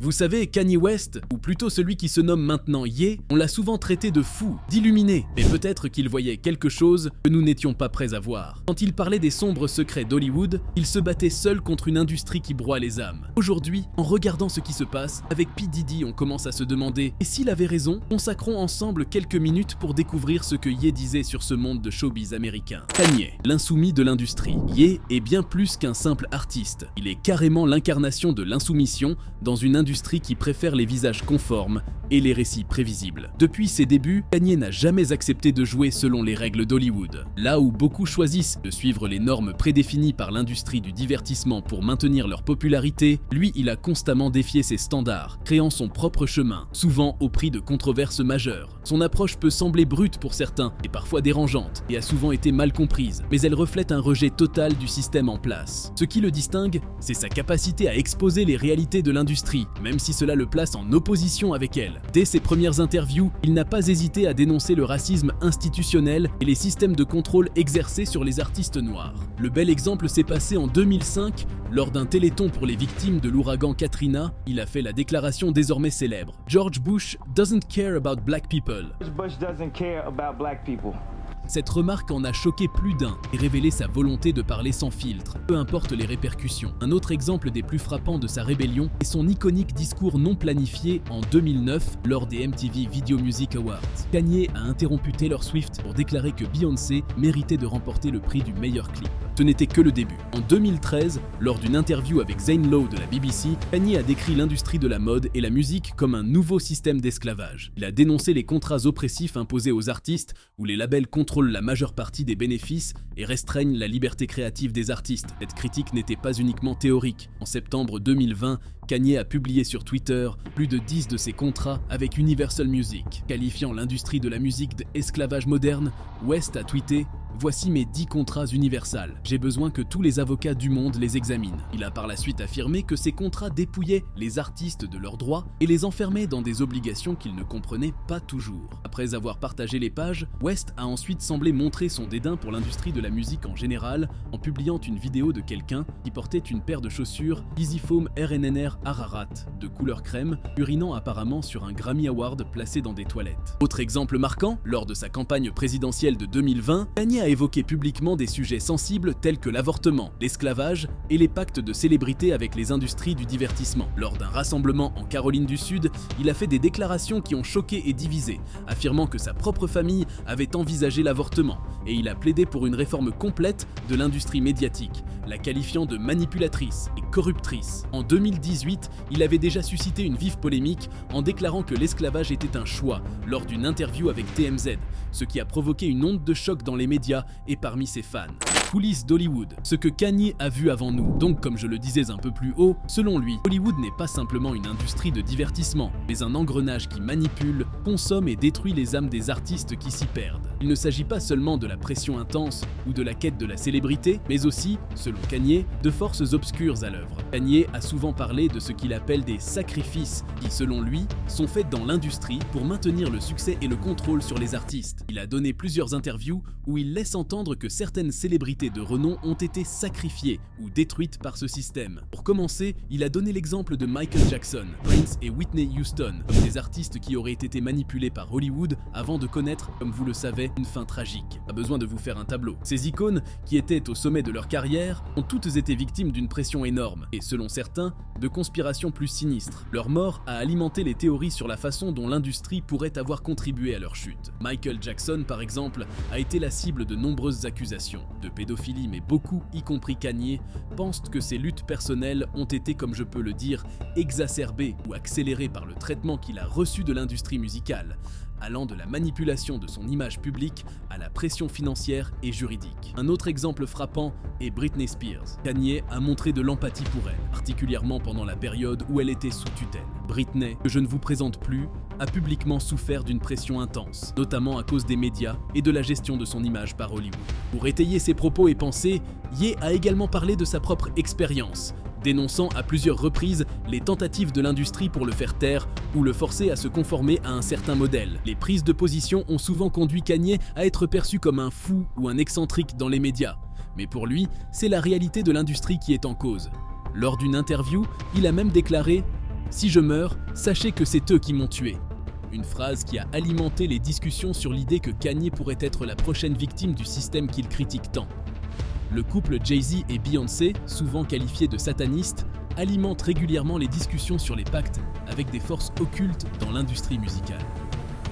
Vous savez, Kanye West, ou plutôt celui qui se nomme maintenant Ye, on l'a souvent traité de fou, d'illuminé, mais peut-être qu'il voyait quelque chose que nous n'étions pas prêts à voir. Quand il parlait des sombres secrets d'Hollywood, il se battait seul contre une industrie qui broie les âmes. Aujourd'hui, en regardant ce qui se passe, avec P. Diddy, on commence à se demander, et s'il avait raison? Consacrons ensemble quelques minutes pour découvrir ce que Ye disait sur ce monde de showbiz américain. Kanye, l'insoumis de l'industrie. Ye est bien plus qu'un simple artiste. Il est carrément l'incarnation de l'insoumission dans une industrie qui préfère les visages conformes et les récits prévisibles. Depuis ses débuts, Kanye n'a jamais accepté de jouer selon les règles d'Hollywood. Là où beaucoup choisissent de suivre les normes prédéfinies par l'industrie du divertissement pour maintenir leur popularité, lui, il a constamment défié ces standards, créant son propre chemin, souvent au prix de controverses majeures. Son approche peut sembler brute pour certains, et parfois dérangeante, et a souvent été mal comprise, mais elle reflète un rejet total du système en place. Ce qui le distingue, c'est sa capacité à exposer les réalités de l'industrie, même si cela le place en opposition avec elle. Dès ses premières interviews, il n'a pas hésité à dénoncer le racisme institutionnel et les systèmes de contrôle exercés sur les artistes noirs. Le bel exemple s'est passé en 2005, lors d'un téléthon pour les victimes de l'ouragan Katrina. Il a fait la déclaration désormais célèbre: George Bush doesn't care about black people. Bush doesn't care about black people. Cette remarque en a choqué plus d'un et révélé sa volonté de parler sans filtre, peu importe les répercussions. Un autre exemple des plus frappants de sa rébellion est son iconique discours non planifié en 2009 lors des MTV Video Music Awards. Kanye a interrompu Taylor Swift pour déclarer que Beyoncé méritait de remporter le prix du meilleur clip. Ce n'était que le début. En 2013, lors d'une interview avec Zane Lowe de la BBC, Kanye a décrit l'industrie de la mode et la musique comme un nouveau système d'esclavage. Il a dénoncé les contrats oppressifs imposés aux artistes où les labels contrôlent la majeure partie des bénéfices et restreignent la liberté créative des artistes. Cette critique n'était pas uniquement théorique. En septembre 2020, Kanye a publié sur Twitter plus de 10 de ses contrats avec Universal Music. Qualifiant l'industrie de la musique d'esclavage moderne, West a tweeté: Voici mes 10 contrats Universal. J'ai besoin que tous les avocats du monde les examinent. Il a par la suite affirmé que ces contrats dépouillaient les artistes de leurs droits et les enfermaient dans des obligations qu'ils ne comprenaient pas toujours. Après avoir partagé les pages, West a ensuite semblé montrer son dédain pour l'industrie de la musique en général en publiant une vidéo de quelqu'un qui portait une paire de chaussures Easy Foam RNNR Ararat de couleur crème, urinant apparemment sur un Grammy Award placé dans des toilettes. Autre exemple marquant, lors de sa campagne présidentielle de 2020, Kanye a évoqué publiquement des sujets sensibles tels que l'avortement, l'esclavage et les pactes de célébrité avec les industries du divertissement. Lors d'un rassemblement en Caroline du Sud, il a fait des déclarations qui ont choqué et divisé, affirmant que sa propre famille avait envisagé l'avortement, et il a plaidé pour une réforme complète de l'industrie médiatique, la qualifiant de manipulatrice et corruptrice. En 2018, il avait déjà suscité une vive polémique en déclarant que l'esclavage était un choix lors d'une interview avec TMZ, ce qui a provoqué une onde de choc dans les médias et parmi ses fans. Coulisses d'Hollywood, ce que Kanye a vu avant nous. Donc, comme je le disais un peu plus haut, selon lui, Hollywood n'est pas simplement une industrie de divertissement, mais un engrenage qui manipule, consomme et détruit les âmes des artistes qui s'y perdent. Il ne s'agit pas seulement de la pression intense ou de la quête de la célébrité, mais aussi, selon Kanye, de forces obscures à l'œuvre. Kanye a souvent parlé de ce qu'il appelle des sacrifices qui, selon lui, sont faits dans l'industrie pour maintenir le succès et le contrôle sur les artistes. Il a donné plusieurs interviews où il laisse entendre que certaines célébrités de renom ont été sacrifiées ou détruites par ce système. Pour commencer, il a donné l'exemple de Michael Jackson, Prince et Whitney Houston, comme des artistes qui auraient été manipulés par Hollywood avant de connaître, comme vous le savez, une fin tragique. Pas besoin de vous faire un tableau. Ces icônes, qui étaient au sommet de leur carrière, ont toutes été victimes d'une pression énorme et, selon certains, de conspirations plus sinistres. Leur mort a alimenté les théories sur la façon dont l'industrie pourrait avoir contribué à leur chute. Michael Jackson, par exemple, a été la cible de nombreuses accusations de pédophilie, mais beaucoup, y compris Kanye, pensent que ses luttes personnelles ont été, comme je peux le dire, exacerbées ou accélérées par le traitement qu'il a reçu de l'industrie musicale, allant de la manipulation de son image publique à la pression financière et juridique. Un autre exemple frappant est Britney Spears. Kanye a montré de l'empathie pour elle, particulièrement pendant la période où elle était sous tutelle. Britney, que je ne vous présente plus, a publiquement souffert d'une pression intense, notamment à cause des médias et de la gestion de son image par Hollywood. Pour étayer ses propos et pensées, Ye a également parlé de sa propre expérience, dénonçant à plusieurs reprises les tentatives de l'industrie pour le faire taire ou le forcer à se conformer à un certain modèle. Les prises de position ont souvent conduit Kanye à être perçu comme un fou ou un excentrique dans les médias. Mais pour lui, c'est la réalité de l'industrie qui est en cause. Lors d'une interview, il a même déclaré « Si je meurs, sachez que c'est eux qui m'ont tué. Une phrase qui a alimenté les discussions sur l'idée que Kanye pourrait être la prochaine victime du système qu'il critique tant. Le couple Jay-Z et Beyoncé, souvent qualifié de satanistes, alimente régulièrement les discussions sur les pactes avec des forces occultes dans l'industrie musicale.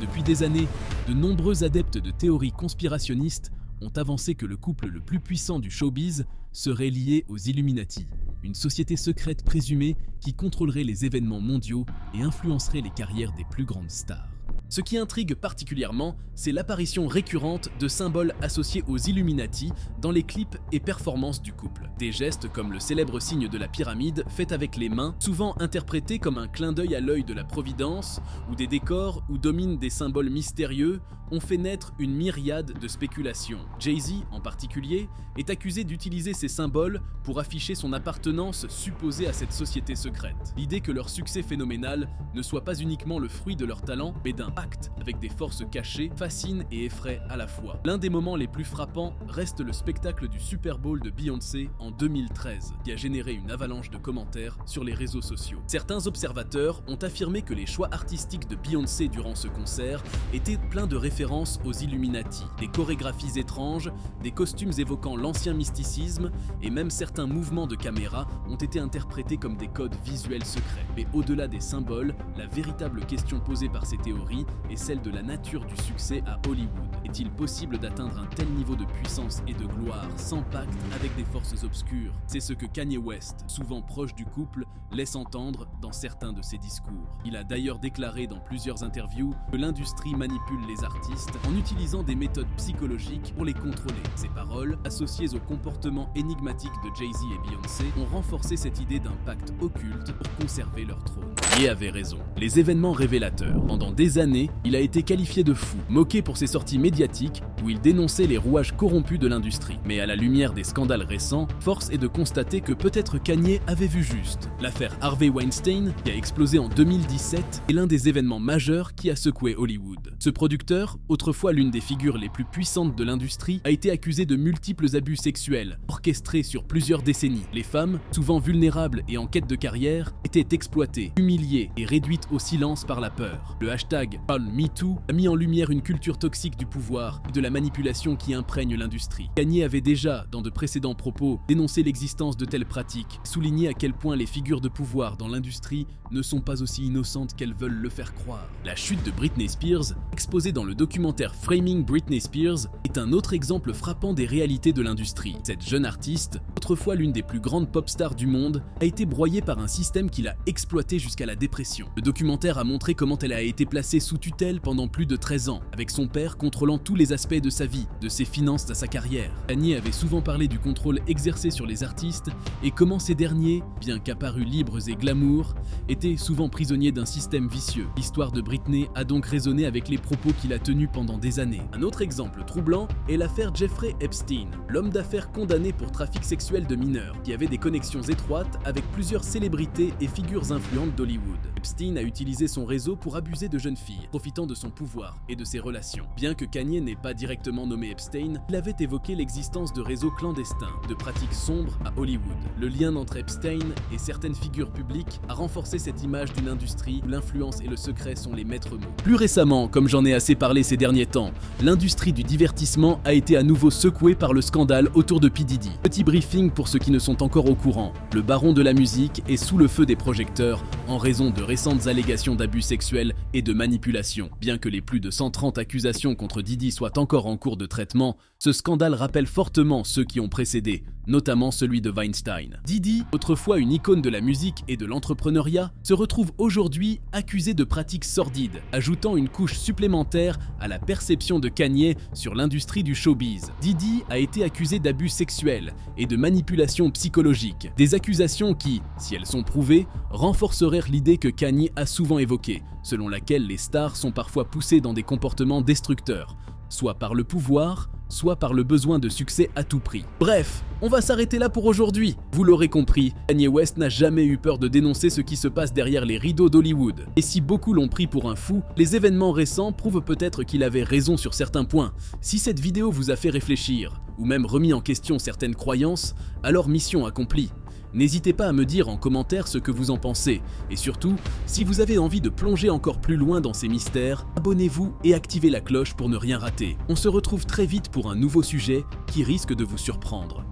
Depuis des années, de nombreux adeptes de théories conspirationnistes ont avancé que le couple le plus puissant du showbiz serait lié aux Illuminati, une société secrète présumée qui contrôlerait les événements mondiaux et influencerait les carrières des plus grandes stars. Ce qui intrigue particulièrement, c'est l'apparition récurrente de symboles associés aux Illuminati dans les clips et performances du couple. Des gestes comme le célèbre signe de la pyramide fait avec les mains, souvent interprétés comme un clin d'œil à l'œil de la Providence, ou des décors où dominent des symboles mystérieux, ont fait naître une myriade de spéculations. Jay-Z, en particulier, est accusé d'utiliser ces symboles pour afficher son appartenance supposée à cette société secrète. L'idée que leur succès phénoménal ne soit pas uniquement le fruit de leur talent, mais d'un pacte avec des forces cachées, fascine et effraie à la fois. L'un des moments les plus frappants reste le spectacle du Super Bowl de Beyoncé en 2013, qui a généré une avalanche de commentaires sur les réseaux sociaux. Certains observateurs ont affirmé que les choix artistiques de Beyoncé durant ce concert étaient pleins de références aux Illuminati, des chorégraphies étranges, des costumes évoquant l'ancien mysticisme, et même certains mouvements de caméra ont été interprétés comme des codes visuels secrets. Mais au-delà des symboles, la véritable question posée par ces théories est celle de la nature du succès à Hollywood. Est-il possible d'atteindre un tel niveau de puissance et de gloire sans pacte avec des forces obscures? C'est ce que Kanye West, souvent proche du couple, laisse entendre dans certains de ses discours. Il a d'ailleurs déclaré dans plusieurs interviews que l'industrie manipule les artistes en utilisant des méthodes psychologiques pour les contrôler. Ces paroles, associées au comportement énigmatique de Jay-Z et Beyoncé, ont renforcé cette idée d'un pacte occulte pour conserver leur trône. Et avait raison. Les événements révélateurs. Pendant des années, il a été qualifié de fou, moqué pour ses sorties médiatiques où il dénonçait les rouages corrompus de l'industrie. Mais à la lumière des scandales récents, force est de constater que peut-être Kanye avait vu juste. L'affaire Harvey Weinstein, qui a explosé en 2017, est l'un des événements majeurs qui a secoué Hollywood. Ce producteur, autrefois l'une des figures les plus puissantes de l'industrie, a été accusé de multiples abus sexuels, orchestrés sur plusieurs décennies. Les femmes, souvent vulnérables et en quête de carrière, étaient exploitées, humiliées et réduites au silence par la peur. Le hashtag #MeToo a mis en lumière une culture toxique du pouvoir et de la manipulation qui imprègne l'industrie. Kanye avait déjà, dans de précédents propos, dénoncé l'existence de telles pratiques, souligné à quel point les figures de pouvoir dans l'industrie ne sont pas aussi innocentes qu'elles veulent le faire croire. La chute de Britney Spears, exposée dans le documentaire Framing Britney Spears, est un autre exemple frappant des réalités de l'industrie. Cette jeune artiste, autrefois l'une des plus grandes pop stars du monde, a été broyée par un système qui l'a exploitée jusqu'à la dépression. Le documentaire a montré comment elle a été placée sous tutelle pendant plus de 13 ans, avec son père contrôlant tous les aspects de sa vie, de ses finances à sa carrière. Kanye avait souvent parlé du contrôle exercé sur les artistes et comment ces derniers, bien qu'apparus libres et glamour, étaient souvent prisonniers d'un système vicieux. L'histoire de Britney a donc résonné avec les propos qu'il a tenus pendant des années. Un autre exemple troublant est l'affaire Jeffrey Epstein, l'homme d'affaires condamné pour trafic sexuel de mineurs, qui avait des connexions étroites avec plusieurs célébrités et figures influentes d'Hollywood. Epstein a utilisé son réseau pour abuser de jeunes filles, profitant de son pouvoir et de ses relations. Bien que Kanye n'ait pas directement nommé Epstein, il avait évoqué l'existence de réseaux clandestins, de pratiques sombres à Hollywood. Le lien entre Epstein et certaines figures publiques a renforcé cette image d'une industrie où l'influence et le secret sont les maîtres mots. Plus récemment, comme j'en ai assez parlé ces derniers temps, l'industrie du divertissement a été à nouveau secouée par le scandale autour de P. Diddy. Petit briefing pour ceux qui ne sont encore au courant. Le baron de la musique est sous le feu des projecteurs en raison de récentes allégations d'abus sexuels et de manipulation. Bien que les plus de 130 accusations contre Diddy soient encore en cours de traitement, ce scandale rappelle fortement ceux qui ont précédé, notamment celui de Weinstein. Diddy, autrefois une icône de la musique et de l'entrepreneuriat, se retrouve aujourd'hui accusé de pratiques sordides, ajoutant une couche supplémentaire à la perception de Kanye sur l'industrie du showbiz. Diddy a été accusé d'abus sexuels et de manipulation psychologique, des accusations qui, si elles sont prouvées, renforceraient l'idée que Kanye a souvent évoquée, selon laquelle les stars sont parfois poussées dans des comportements destructeurs, soit par le pouvoir, soit par le besoin de succès à tout prix. Bref, on va s'arrêter là pour aujourd'hui. Vous l'aurez compris, Kanye West n'a jamais eu peur de dénoncer ce qui se passe derrière les rideaux d'Hollywood. Et si beaucoup l'ont pris pour un fou, les événements récents prouvent peut-être qu'il avait raison sur certains points. Si cette vidéo vous a fait réfléchir, ou même remis en question certaines croyances, alors mission accomplie. N'hésitez pas à me dire en commentaire ce que vous en pensez, et surtout, si vous avez envie de plonger encore plus loin dans ces mystères, abonnez-vous et activez la cloche pour ne rien rater. On se retrouve très vite pour un nouveau sujet qui risque de vous surprendre.